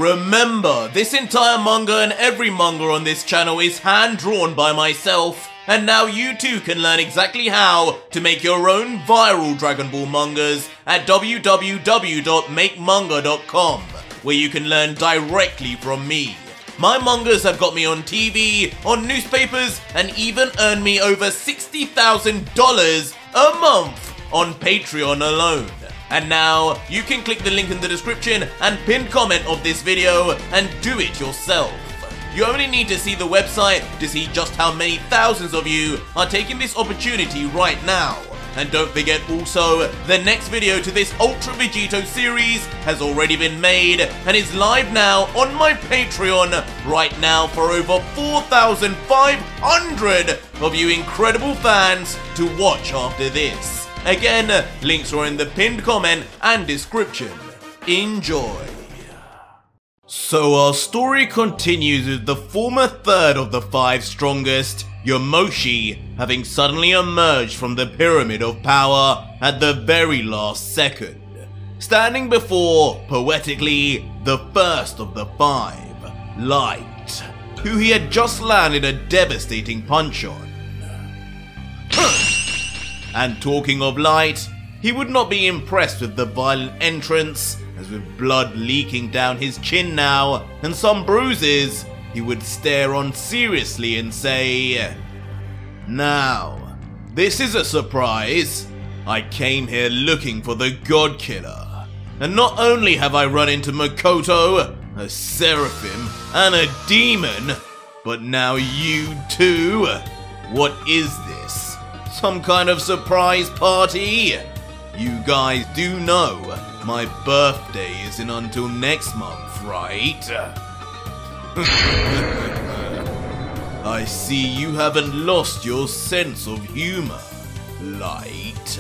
Remember, this entire manga and every manga on this channel is hand-drawn by myself, and now you too can learn exactly how to make your own viral Dragon Ball mangas at www.makemanga.com, where you can learn directly from me. My mangas have got me on TV, on newspapers, and even earned me over $60,000 a month on Patreon alone. And now, you can click the link in the description and pinned comment of this video and do it yourself. You only need to see the website to see just how many thousands of you are taking this opportunity right now. And don't forget also, the next video to this Ultra Vegito series has already been made and is live now on my Patreon right now for over 4,500 of you incredible fans to watch after this. Again, links are in the pinned comment and description. Enjoy. So our story continues with the former third of the 5 strongest, Yamoshi, having suddenly emerged from the pyramid of power at the very last second, standing before, poetically, the first of the 5, Light, who he had just landed a devastating punch on. And talking of Light, he would not be impressed with the violent entrance, as with blood leaking down his chin now and some bruises, he would stare on seriously and say, "Now, this is a surprise. I came here looking for the God Killer, and not only have I run into Makoto, a Seraphim, and a demon, but now you too. What is this? Some kind of surprise party? You guys do know my birthday isn't until next month, right? I see you haven't lost your sense of humor, Light."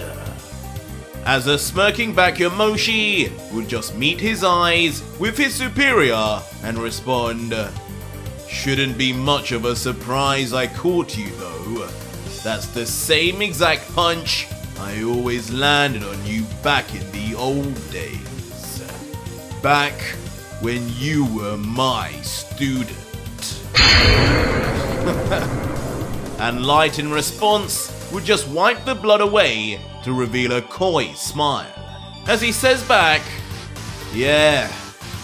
As a smirking back Yamoshi would just meet his eyes with his superior and respond, "Shouldn't be much of a surprise I caught you though. That's the same exact punch I always landed on you back in the old days. Back when you were my student." And Light in response would just wipe the blood away to reveal a coy smile, as he says back, "Yeah,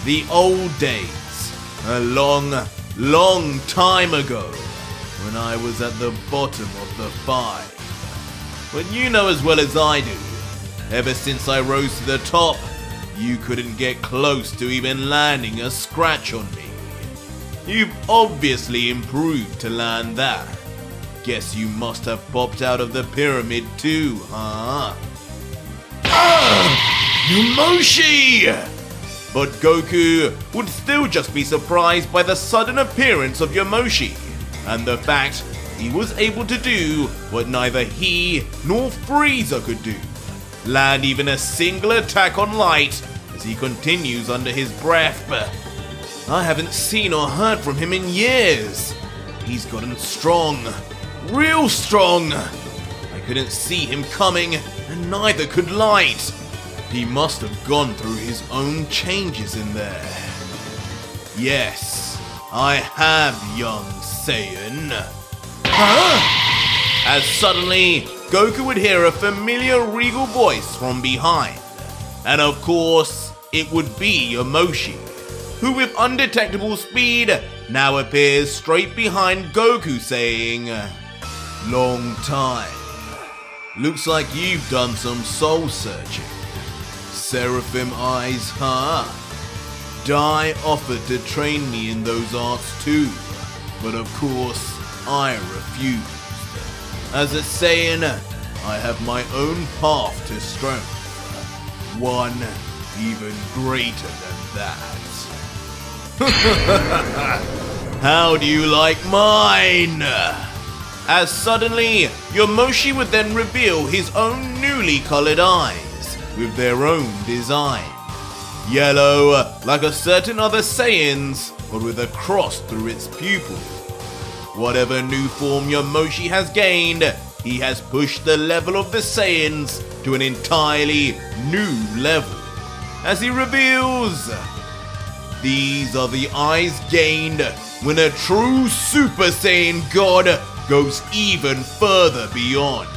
the old days, a long, long time ago, when I was at the bottom of the 5. But you know as well as I do, ever since I rose to the top, you couldn't get close to even landing a scratch on me. You've obviously improved to land that. Guess you must have popped out of the pyramid too, huh?" Yamoshi! But Goku would still just be surprised by the sudden appearance of Yamoshi, and the fact he was able to do what neither he nor Frieza could do, land even a single attack on Light, as he continues under his breath. "I haven't seen or heard from him in years. He's gotten strong, real strong. I couldn't see him coming, and neither could Light. He must have gone through his own changes in there. Yes, I have, young Saiyan." Huh? As suddenly, Goku would hear a familiar regal voice from behind. And of course, it would be Yamoshi, who with undetectable speed now appears straight behind Goku saying, "Long time. Looks like you've done some soul searching. Seraphim eyes, huh? Dai offered to train me in those arts too, but of course I refused. As a Saiyan, I have my own path to strength. One even greater than that. How do you like mine?" As suddenly, Yamoshi would then reveal his own newly colored eyes with their own design. Yellow, like a certain other Saiyan's, but with a cross through its pupil. Whatever new form Yamoshi has gained, he has pushed the level of the Saiyans to an entirely new level, as he reveals These are the eyes gained when a true Super Saiyan God goes even further beyond,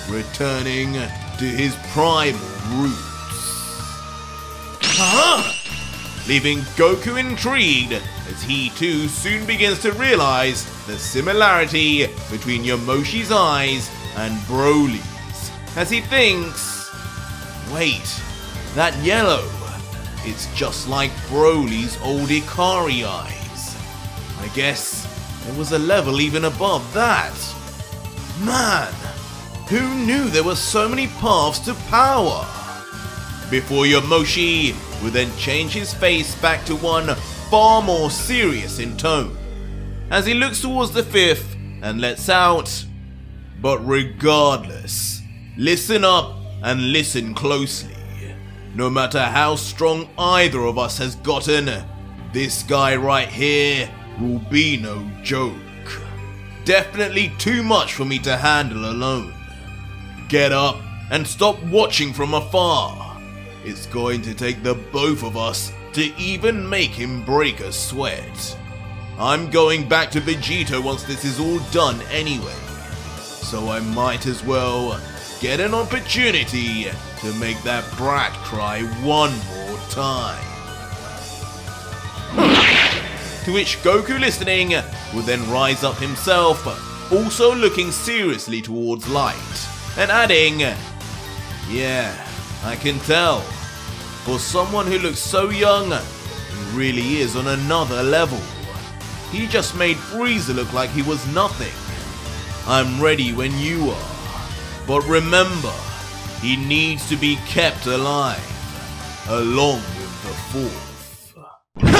returning to his primal roots. Leaving Goku intrigued as he too soon begins to realize the similarity between Yamoshi's eyes and Broly's, as he thinks, wait, that yellow, it's just like Broly's old Ikari eyes. I guess there was a level even above that. Man, who knew there were so many paths to power? Before Yamoshi would then change his face back to one far more serious in tone, as he looks towards the fifth and lets out, but regardless, listen up and listen closely. No matter how strong either of us has gotten, this guy right here will be no joke. Definitely too much for me to handle alone. Get up and stop watching from afar. It's going to take the both of us to even make him break a sweat. I'm going back to Vegito once this is all done anyway, so I might as well get an opportunity to make that brat cry one more time. To which Goku, listening, would then rise up himself, also looking seriously towards Light, and adding, yeah, I can tell. For someone who looks so young, he really is on another level. He just made Frieza look like he was nothing. I'm ready when you are. But remember, he needs to be kept alive, along with the fourth. And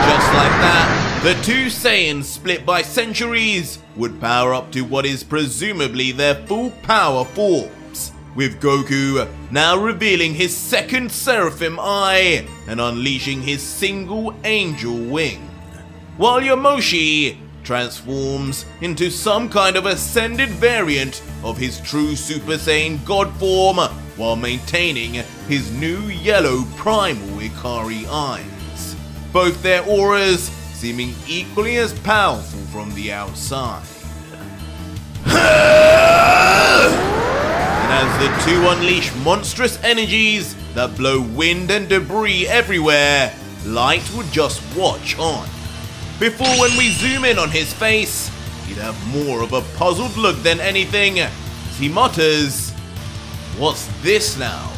just like that, the two Saiyans split by centuries would power up to what is presumably their full power forms, with Goku now revealing his second Seraphim eye and unleashing his single angel wing, while Yamoshi transforms into some kind of ascended variant of his true Super Saiyan God form while maintaining his new yellow primal Ikari eyes, both their auras seeming equally as powerful from the outside. And as the two unleash monstrous energies that blow wind and debris everywhere, Light would just watch on. Before, when we zoom in on his face, he'd have more of a puzzled look than anything, as he mutters, "What's this now?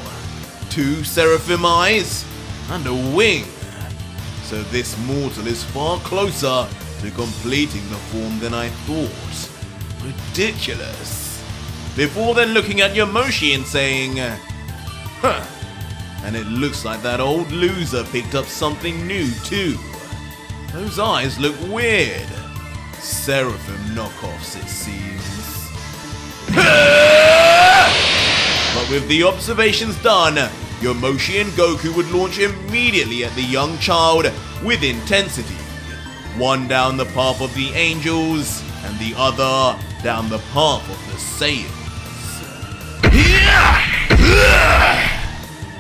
Two Seraphim eyes and a wing. So this mortal is far closer to completing the form than I thought. Ridiculous." Before then looking at Yamoshi and saying, "Huh, and it looks like that old loser picked up something new too. Those eyes look weird. Seraphim knockoffs, it seems." But with the observations done, Yamoshi and Goku would launch immediately at the young child with intensity. One down the path of the angels, and the other down the path of the Saiyans.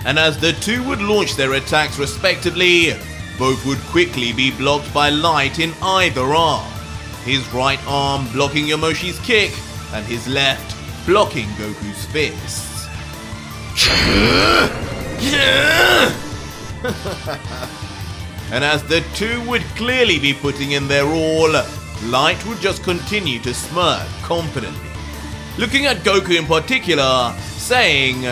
And as the two would launch their attacks respectively, both would quickly be blocked by Light in either arm, his right arm blocking Yamoshi's kick, and his left blocking Goku's fists. And as the two would clearly be putting in their all, Light would just continue to smirk confidently, looking at Goku in particular, saying,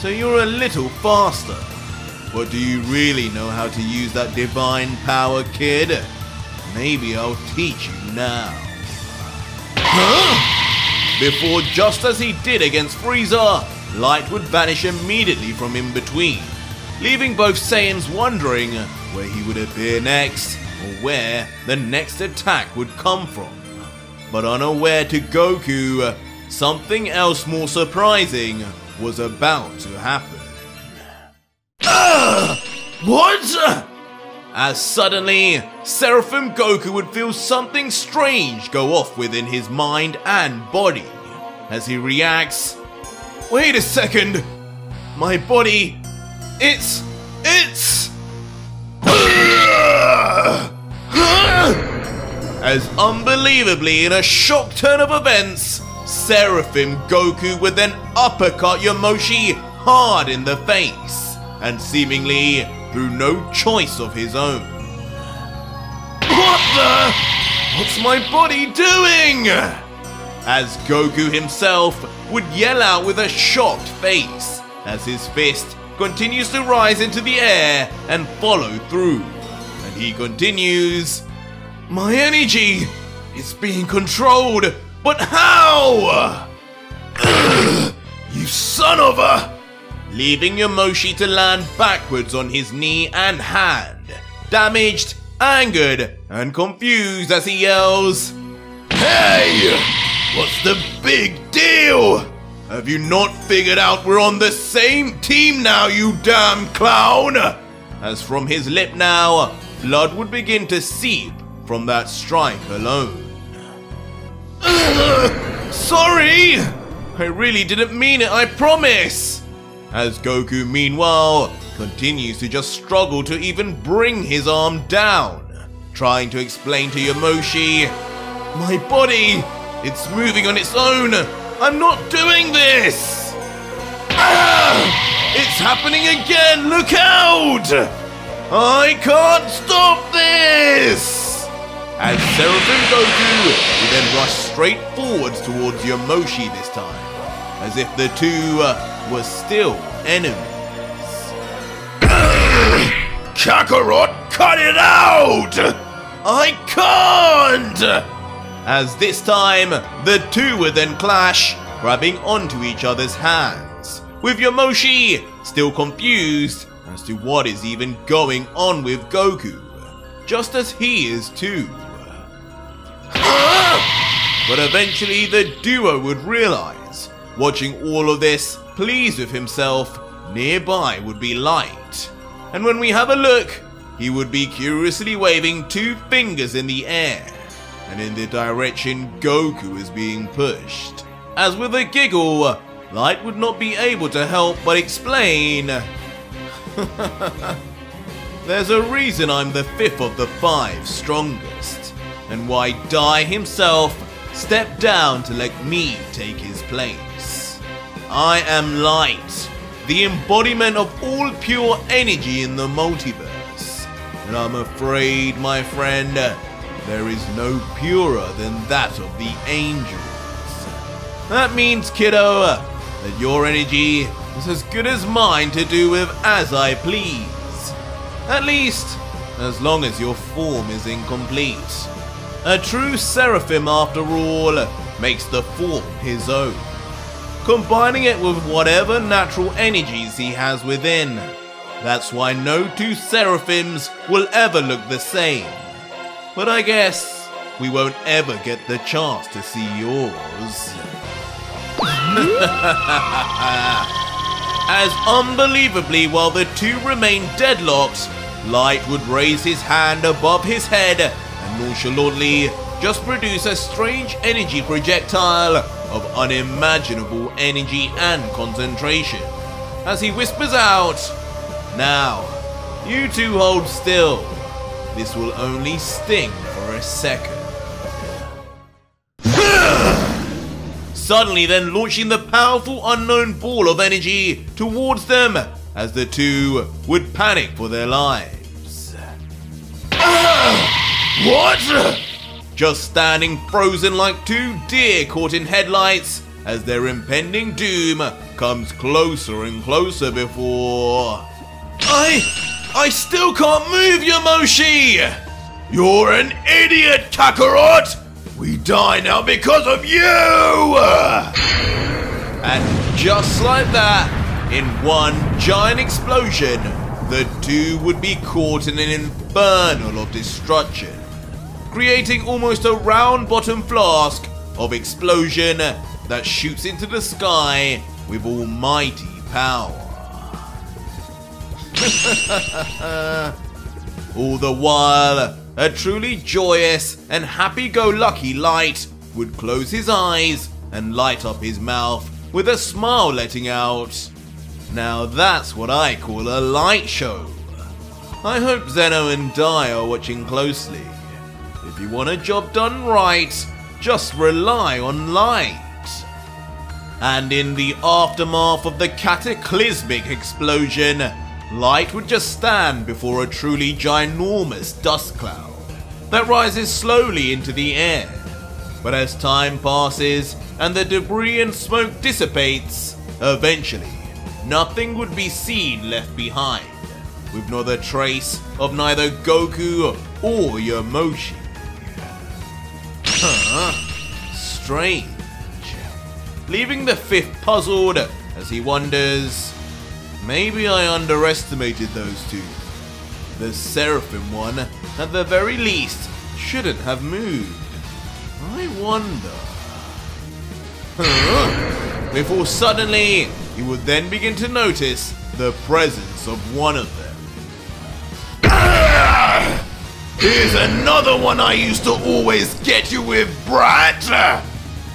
"So you're a little faster. But do you really know how to use that divine power, kid? Maybe I'll teach you now." Before, just as he did against Frieza, Light would vanish immediately from in between, leaving both Saiyans wondering where he would appear next, or where the next attack would come from. But unaware to Goku, something else more surprising was about to happen. What? As suddenly, Seraphim Goku would feel something strange go off within his mind and body, as he reacts, "Wait a second, My body, it's... As unbelievably, in a shock turn of events, Seraphim Goku would then uppercut Yamoshi hard in the face, and seemingly through no choice of his own. What the? What's my body doing? As Goku himself would yell out with a shocked face, as his fist continues to rise into the air and follow through. And he continues, "My energy is being controlled, but how? You son of a..." Leaving Yamoshi to land backwards on his knee and hand, damaged, angered, and confused as he yells, "Hey! What's the big deal? Have you not figured out we're on the same team now, you damn clown?" As from his lip now, blood would begin to seep from that strike alone. Sorry! I really didn't mean it, I promise! As Goku meanwhile continues to just struggle to even bring his arm down, trying to explain to Yamoshi, "My body, it's moving on its own. I'm not doing this. It's happening again, look out! I can't stop this!" As Seraphim Goku would then rush straight forwards towards Yamoshi this time, as if the two were still enemies. "Kakarot, cut it out! I can't!" As this time, the two would then clash, grabbing onto each other's hands, with Yamoshi still confused as to what is even going on with Goku, just as he is too. But eventually the duo would realize, watching all of this, pleased with himself, nearby would be Light. And when we have a look, he would be curiously waving two fingers in the air, and in the direction Goku is being pushed. As with a giggle, Light would not be able to help but explain, "There's a reason I'm the 5th of the 5 strongest, and why Dai himself stepped down to let me take his place. I am Light, the embodiment of all pure energy in the multiverse, and I'm afraid, my friend, there is no purer than that of the angels. That means, kiddo, that your energy is as good as mine to do with as I please. At least, as long as your form is incomplete. A true Seraphim, after all, makes the form his own, combining it with whatever natural energies he has within. That's why no two Seraphims will ever look the same. But I guess we won't ever get the chance to see yours." As unbelievably, while the two remain deadlocked, Light would raise his hand above his head and nonchalantly just produce a strange energy projectile of unimaginable energy and concentration, as he whispers out, "Now, you two hold still. This will only sting for a second." Suddenly then launching the powerful unknown ball of energy towards them, as the two would panic for their lives. What? Just standing frozen like two deer caught in headlights, as their impending doom comes closer and closer before... I still can't move, Yamoshi! You're an idiot, Kakarot! We die now because of you! And just like that, in one giant explosion, the two would be caught in an inferno of destruction, creating almost a round-bottom flask of explosion that shoots into the sky with almighty power. All the while, a truly joyous and happy-go-lucky Light would close his eyes and light up his mouth with a smile letting out, Now that's what I call a light show. I hope Zeno and Dai are watching closely. If you want a job done right, just rely on light. And in the aftermath of the cataclysmic explosion, Light would just stand before a truly ginormous dust cloud that rises slowly into the air. But as time passes and the debris and smoke dissipates, eventually nothing would be seen left behind, with not a trace of neither Goku or Yamoshi. Strange. Leaving the fifth puzzled as he wonders, maybe I underestimated those two. The Seraphim one, at the very least, shouldn't have moved. I wonder. Before suddenly, he would then begin to notice the presence of one of them. Here's another one I used to always get you with, brat!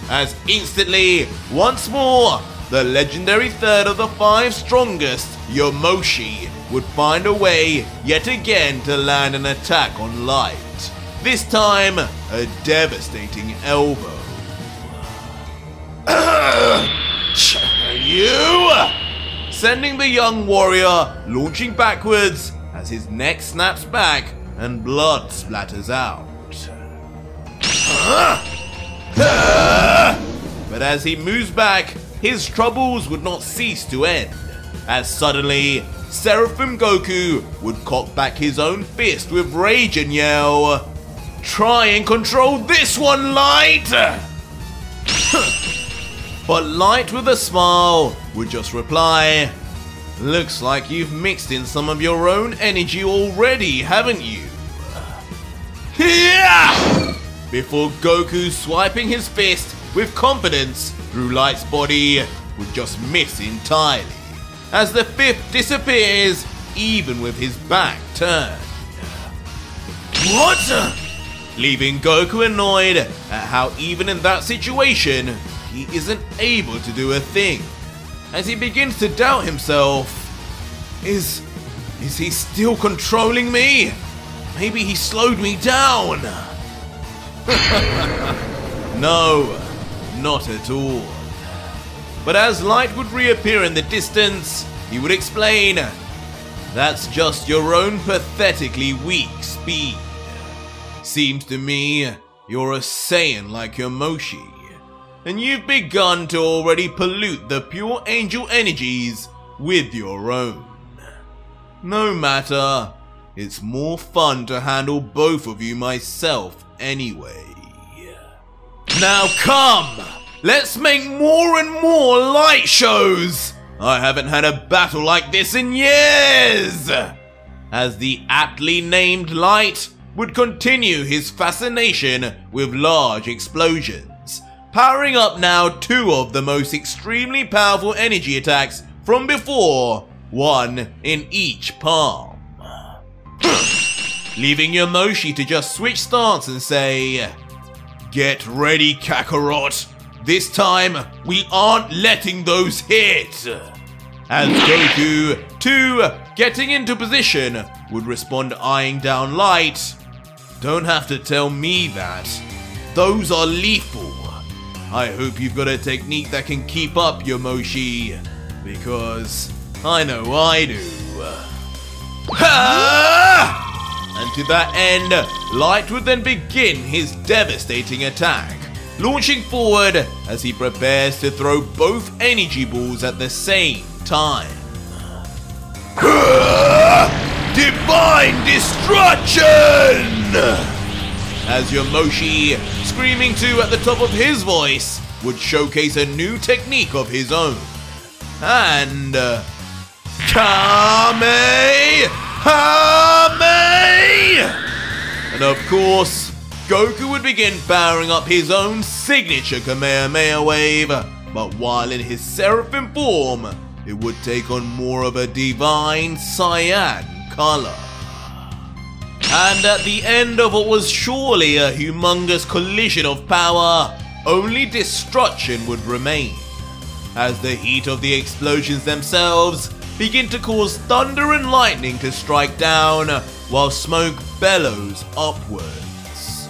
As instantly, once more, the legendary third of the 5 strongest, Yamoshi, would find a way yet again to land an attack on Light. This time, a devastating elbow. You! Sending the young warrior launching backwards as his neck snaps back and blood splatters out. But as he moves back, his troubles would not cease to end, as suddenly Seraphim Goku would cock back his own fist with rage and yell, "Try and control this one, Light!" But Light with a smile would just reply, "Looks like you've mixed in some of your own energy already, haven't you?" Before Goku swiping his fist with confidence through Light's body would just miss entirely, as the fifth disappears even with his back turned. What? Leaving Goku annoyed at how even in that situation, he isn't able to do a thing, as he begins to doubt himself. Is he still controlling me? Maybe he slowed me down. No, not at all. But as Light would reappear in the distance, he would explain, "That's just your own pathetically weak speed. Seems to me you're a Saiyan like Yamoshi, and you've begun to already pollute the pure angel energies with your own. No matter, it's more fun to handle both of you myself anyway. Now come, let's make more and more light shows! I haven't had a battle like this in years!" As the aptly named Light would continue his fascination with large explosions, powering up now 2 of the most extremely powerful energy attacks from before, 1 in each palm. Leaving Yamoshi to just switch stance and say, "Get ready, Kakarot. This time, we aren't letting those hit." As Goku, too, getting into position, would respond eyeing down Light. "Don't have to tell me that. Those are lethal. I hope you've got a technique that can keep up, Yamoshi, because I know I do." And to that end, Light would then begin his devastating attack, launching forward as he prepares to throw both energy balls at the same time. Divine Destruction! As Yamoshi, screaming too at the top of his voice, would showcase a new technique of his own. And Kamehame! And of course, Goku would begin powering up his own signature Kamehameha wave, but while in his Seraphim form, it would take on more of a divine cyan color. And at the end of what was surely a humongous collision of power, only destruction would remain. as the heat of the explosions themselves begin to cause thunder and lightning to strike down while smoke bellows upwards.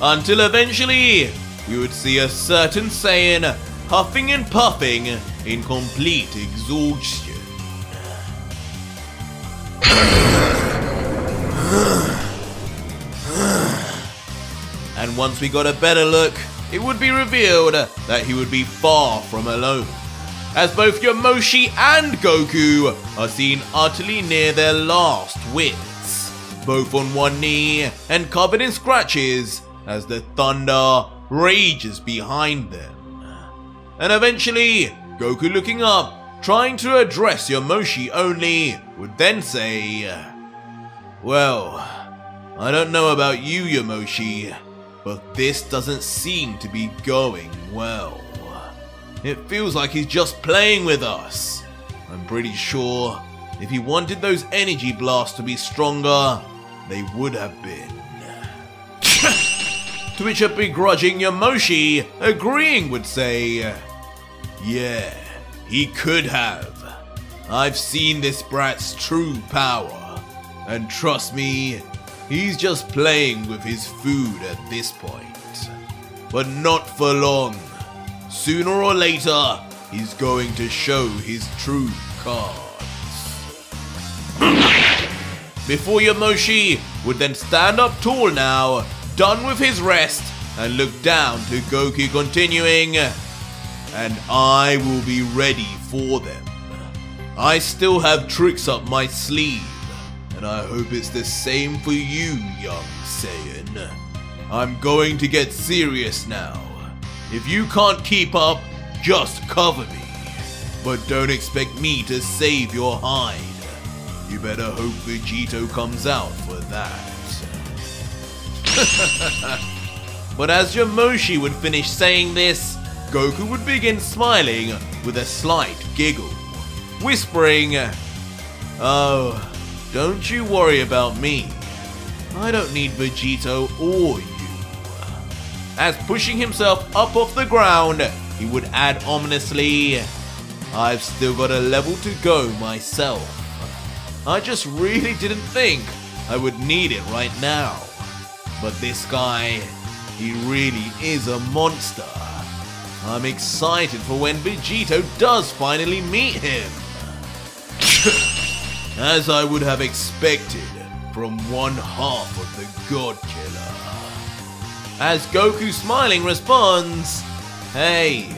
Until eventually, we would see a certain Saiyan huffing and puffing in complete exhaustion. And once we got a better look, it would be revealed that he would be far from alone, as both Yamoshi and Goku are seen utterly near their last wits, both on one knee and covered in scratches as the thunder rages behind them. And eventually, Goku looking up, trying to address Yamoshi only, would then say, "Well, I don't know about you, Yamoshi, but this doesn't seem to be going well. It feels like he's just playing with us. I'm pretty sure if he wanted those energy blasts to be stronger, they would have been." To which a begrudging Yamoshi, agreeing, would say, "Yeah, he could have. I've seen this brat's true power, and trust me, he's just playing with his food at this point. But not for long. Sooner or later, he's going to show his true cards." Before Yamoshi would then stand up tall now, done with his rest, and look down to Goku, continuing, "And I will be ready for them. I still have tricks up my sleeve, and I hope it's the same for you, young Saiyan. I'm going to get serious now. If you can't keep up, just cover me. But don't expect me to save your hide. You better hope Vegito comes out for that." But as Yamoshi would finish saying this, Goku would begin smiling with a slight giggle, whispering, "Oh, don't you worry about me. I don't need Vegito or you." As pushing himself up off the ground, he would add ominously, "I've still got a level to go myself. I just really didn't think I would need it right now. But this guy, he really is a monster. I'm excited for when Vegito does finally meet him." As I would have expected from one half of the God Killer. As Goku smiling responds, "Hey,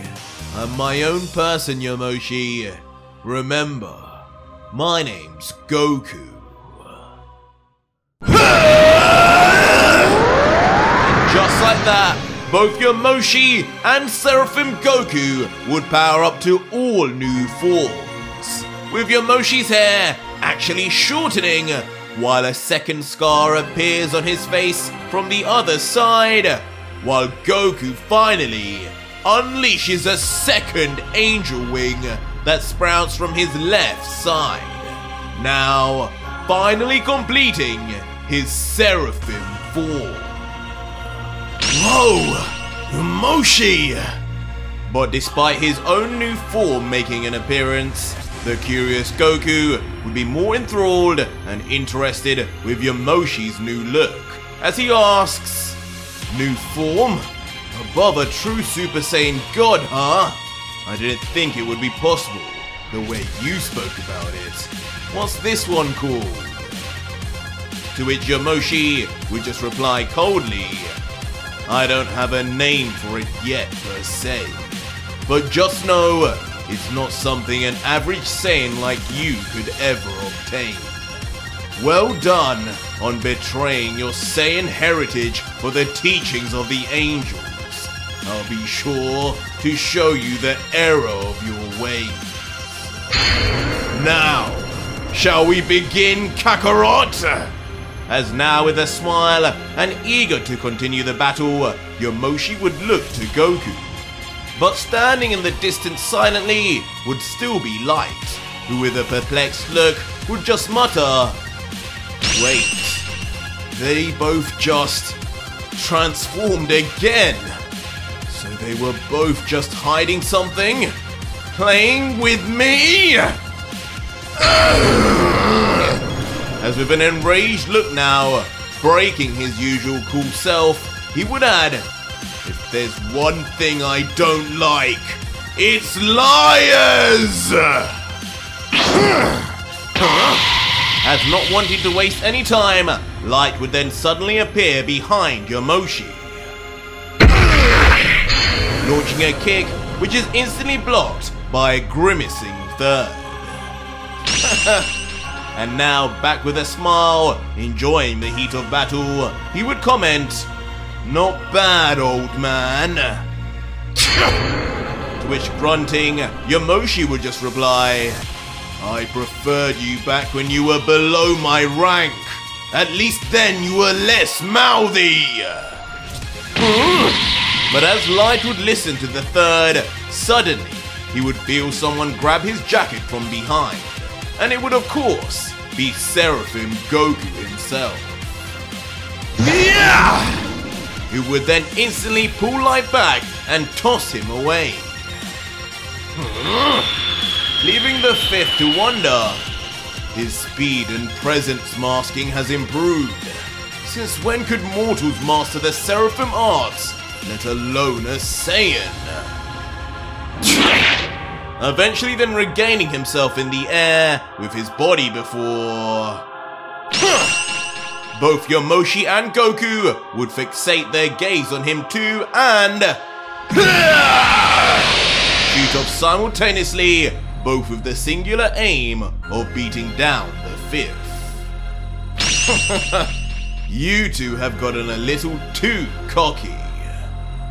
I'm my own person, Yamoshi. Remember, my name's Goku." Just like that, both Yamoshi and Seraphim Goku would power up to all new forms, with Yamoshi's hair actually shortening, while a second scar appears on his face from the other side, while Goku finally unleashes a second angel wing that sprouts from his left side, now finally completing his Seraphim form. Whoa! Yamoshi! But despite his own new form making an appearance, the curious Goku would be more enthralled and interested with Yamoshi's new look, as he asks, "New form? Above a true Super Saiyan God, huh? I didn't think it would be possible, the way you spoke about it. What's this one called?" To which Yamoshi would just reply coldly, "I don't have a name for it yet per se, but just know it's not something an average Saiyan like you could ever obtain. Well done on betraying your Saiyan heritage for the teachings of the angels. I'll be sure to show you the error of your ways. Now, shall we begin, Kakarot?" As now with a smile and eager to continue the battle, Yamoshi would look to Goku. But standing in the distance silently would still be Light, who with a perplexed look would just mutter, "Wait, they both just transformed again. So they were both just hiding something? Playing with me? As with an enraged look now, breaking his usual cool self, he would add, "If there's one thing I don't like, it's liars!" As not wanting to waste any time, Light would then suddenly appear behind Yamoshi, launching a kick which is instantly blocked by a grimacing third. And now, back with a smile, enjoying the heat of battle, he would comment, "Not bad, old man." To which, grunting, Yamoshi would just reply, "I preferred you back when you were below my rank. At least then you were less mouthy." But as Light would listen to the third, suddenly he would feel someone grab his jacket from behind. And it would of course be Seraphim Goku himself. Yeah! Who would then instantly pull Light back and toss him away. Leaving the fifth to wonder. His speed and presence masking has improved. Since when could mortals master the Seraphim arts, let alone a Saiyan? Eventually then regaining himself in the air with his body before... Both Yamoshi and Goku would fixate their gaze on him too and... shoot off simultaneously, both with the singular aim of beating down the fifth. You two have gotten a little too cocky.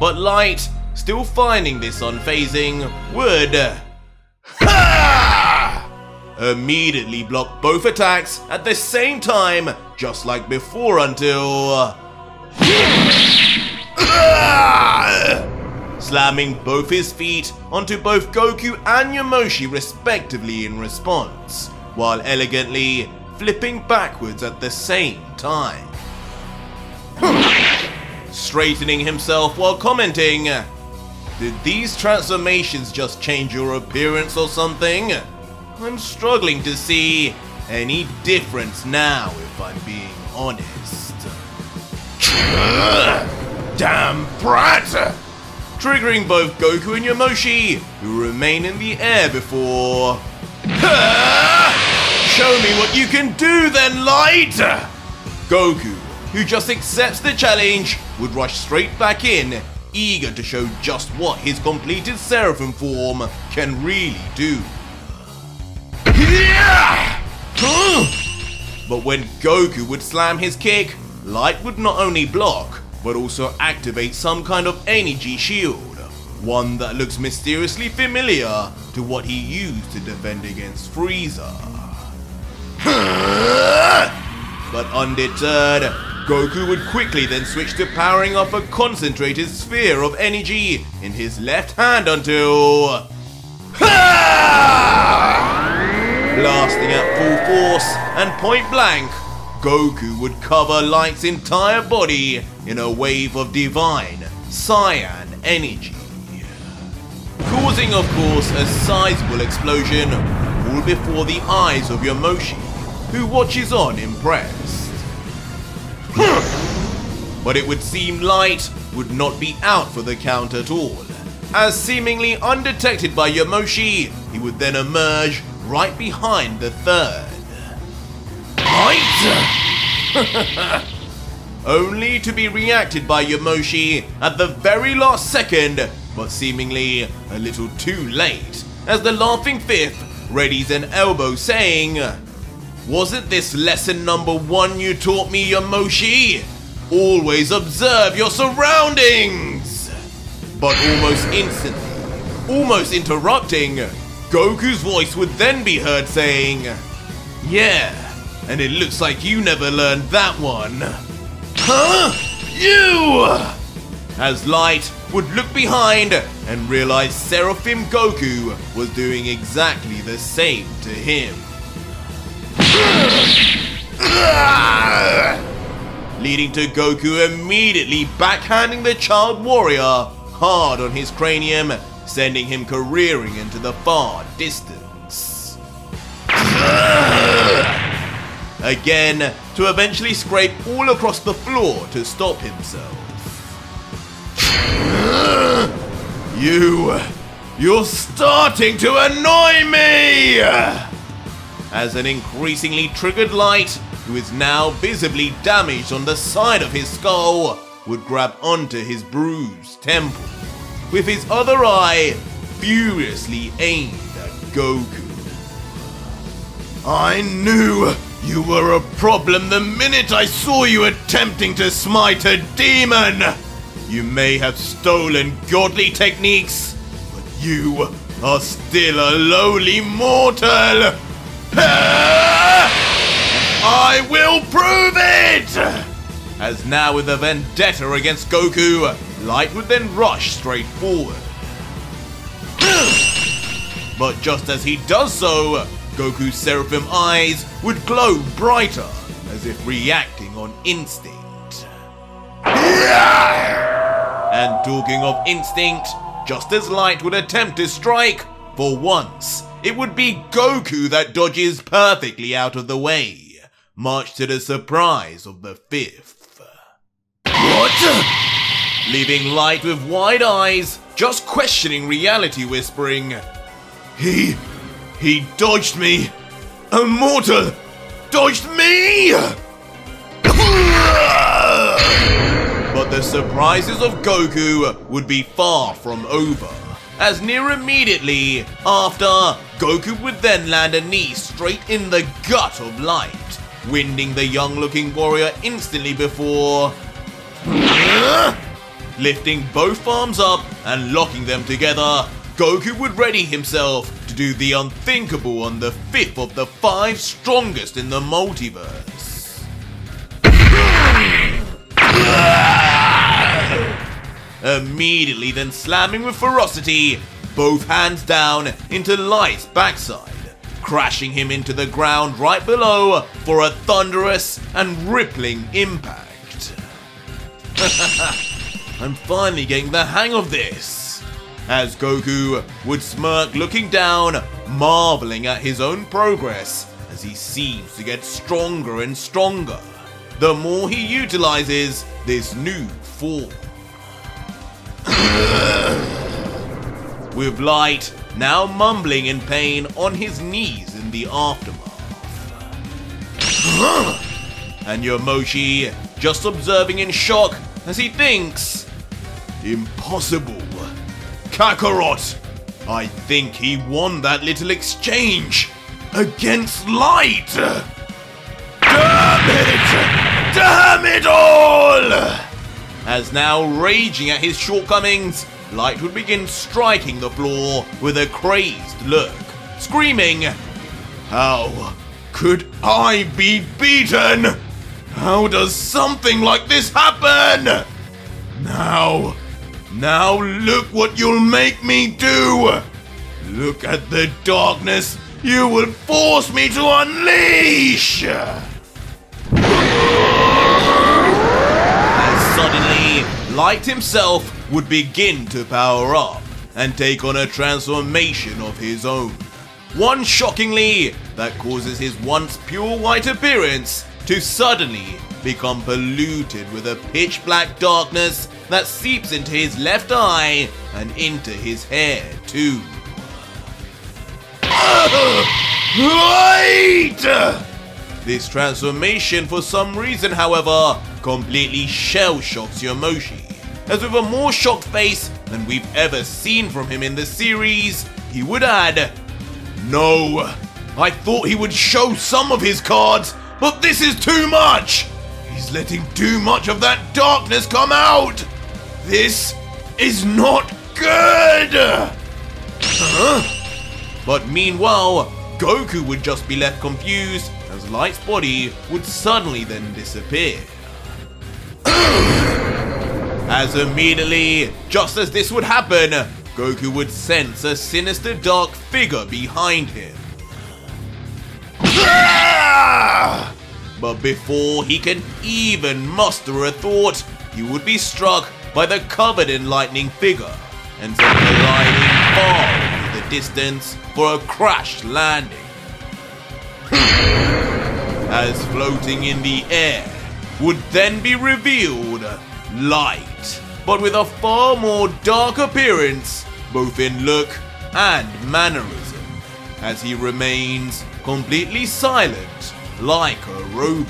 But Light, still finding this unfazing, would... immediately block both attacks at the same time, just like before until... slamming both his feet onto both Goku and Yamoshi respectively in response, while elegantly flipping backwards at the same time. Straightening himself while commenting, "Did these transformations just change your appearance or something? I'm struggling to see any difference now, if I'm being honest." Damn brat! Triggering both Goku and Yamoshi, who remain in the air before... Show me what you can do then, Light! Goku, who just accepts the challenge, would rush straight back in, eager to show just what his completed Seraphim form can really do. But when Goku would slam his kick, Light would not only block, but also activate some kind of energy shield, one that looks mysteriously familiar to what he used to defend against Frieza. But undeterred, Goku would quickly then switch to powering up a concentrated sphere of energy in his left hand until... Blasting at full force and point blank, Goku would cover Light's entire body in a wave of divine Saiyan energy, causing of course a sizable explosion all before the eyes of Yamoshi, who watches on impressed. But it would seem Light would not be out for the count at all, as seemingly undetected by Yamoshi, he would then emerge right behind the third. Light! Only to be reacted by Yamoshi at the very last second, but seemingly a little too late, as the laughing fifth readies an elbow saying, "Wasn't this lesson number 1 you taught me, Yamoshi? Always observe your surroundings!" But almost instantly, almost interrupting, Goku's voice would then be heard saying, "Yeah, and it looks like you never learned that one." Huh? You! As Light would look behind and realize Seraphim Goku was doing exactly the same to him. leading to Goku immediately backhanding the child warrior hard on his cranium, sending him careering into the far distance. Again, to eventually scrape all across the floor to stop himself. You're starting to annoy me! As an increasingly triggered Light, who is now visibly damaged on the side of his skull, would grab onto his bruised temple, with his other eye furiously aimed at Goku. I knew you were a problem the minute I saw you attempting to smite a demon! You may have stolen godly techniques, but you are still a lowly mortal! I will prove it! As now with a vendetta against Goku, Light would then rush straight forward. But just as he does so, Goku's Seraphim eyes would glow brighter, as if reacting on instinct. And talking of instinct, just as Light would attempt to strike, for once, it would be Goku that dodges perfectly out of the way, much to the surprise of the fifth. What? Leaving Light with wide eyes, just questioning reality, whispering, He dodged me! A mortal dodged me! But the surprises of Goku would be far from over, as near immediately after, Goku would then land a knee straight in the gut of Light, winding the young-looking warrior instantly before lifting both arms up and locking them together. Goku would ready himself to do the unthinkable on the fifth of the 5 strongest in the multiverse. Immediately then slamming with ferocity, both hands down into Light's backside, crashing him into the ground right below for a thunderous and rippling impact. I'm finally getting the hang of this, as Goku would smirk looking down, marveling at his own progress as he seems to get stronger and stronger the more he utilizes this new form. With Light now mumbling in pain on his knees in the aftermath. And Yamoshi just observing in shock as he thinks, impossible. Kakarot, I think he won that little exchange against Light. Damn it! Damn it all! As now raging at his shortcomings, Light would begin striking the floor with a crazed look, screaming, How could I be beaten? How does something like this happen? Now look what you'll make me do! Look at the darkness you will force me to unleash! As suddenly, Light himself would begin to power up and take on a transformation of his own. One shockingly that causes his once pure white appearance to suddenly become polluted with a pitch black darkness that seeps into his left eye and into his hair too. Wait! This transformation for some reason, however, completely shell-shocks Yamoshi, as with a more shocked face than we've ever seen from him in the series, he would add, No, I thought he would show some of his cards, but this is too much! He's letting too much of that darkness come out! This is not good! But meanwhile, Goku would just be left confused as Light's body would suddenly then disappear. As immediately, just as this would happen, Goku would sense a sinister dark figure behind him. But before he can even muster a thought, he would be struck by the covered in lightning figure and sent colliding far into the distance for a crash landing. As floating in the air would then be revealed Light, but with a far more dark appearance, both in look and mannerism, as he remains completely silent like a robot.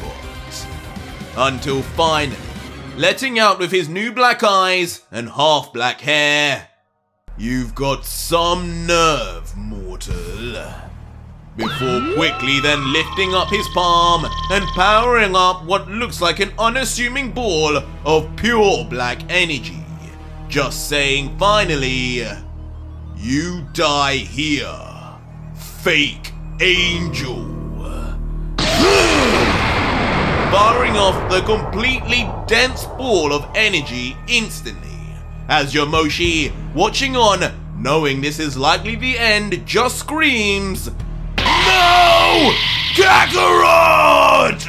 Until finally, letting out with his new black eyes and half black hair, "You've got some nerve, mortal." Before quickly then lifting up his palm and powering up what looks like an unassuming ball of pure black energy, just saying finally, "You die here, fake angel." Firing off the completely dense ball of energy instantly, as Yamoshi, watching on, knowing this is likely the end, just screams, "No! Kakarot!"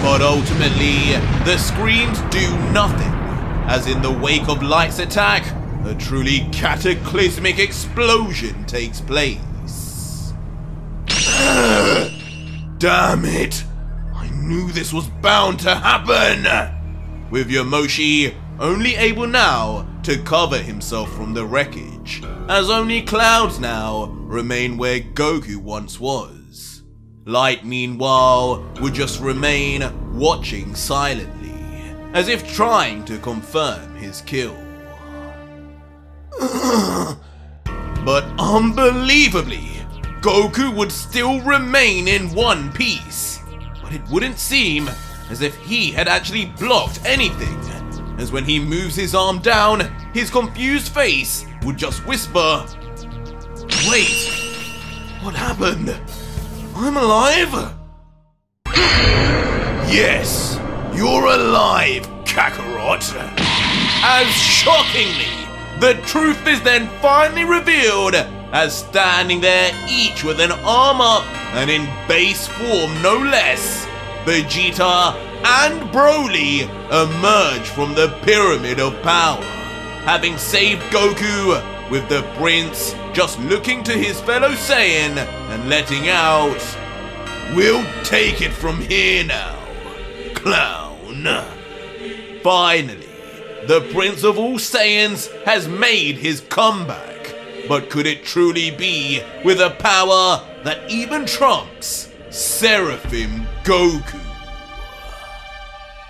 But ultimately, the screams do nothing, as in the wake of Light's attack, a truly cataclysmic explosion takes place. Damn it! I knew this was bound to happen! With Yamoshi only able now to cover himself from the wreckage, as only clouds now remain where Goku once was. Light, meanwhile, would just remain watching silently, as if trying to confirm his kill. But unbelievably, Goku would still remain in one piece, but it wouldn't seem as if he had actually blocked anything, as when he moves his arm down, his confused face would just whisper, "Wait, what happened? I'm alive?" "Yes, you're alive, Kakarot." As shockingly, the truth is then finally revealed, as standing there each with an arm up and in base form no less, Vegeta and Broly emerge from the Pyramid of Power, having saved Goku, with the Prince just looking to his fellow Saiyan and letting out, "We'll take it from here now, clown." Finally, the Prince of all Saiyans has made his comeback, but could it truly be with a power that even trumps Seraphim Goku?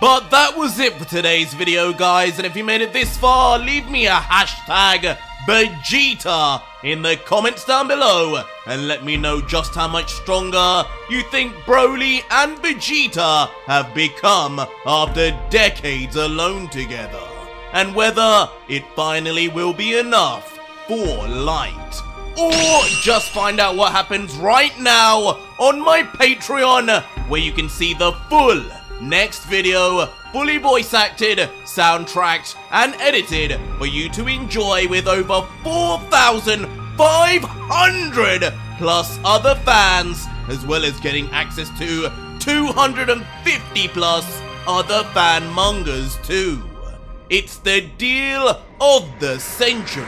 But that was it for today's video, guys, and if you made it this far, leave me a hashtag Vegeta in the comments down below and let me know just how much stronger you think Broly and Vegeta have become after decades alone together, and whether it finally will be enough for Light. Or just find out what happens right now on my Patreon, where you can see the full next video, fully voice acted, soundtracked, and edited for you to enjoy, with over 4,500 plus other fans, as well as getting access to 250 plus other fan mangas too. It's the deal of the century.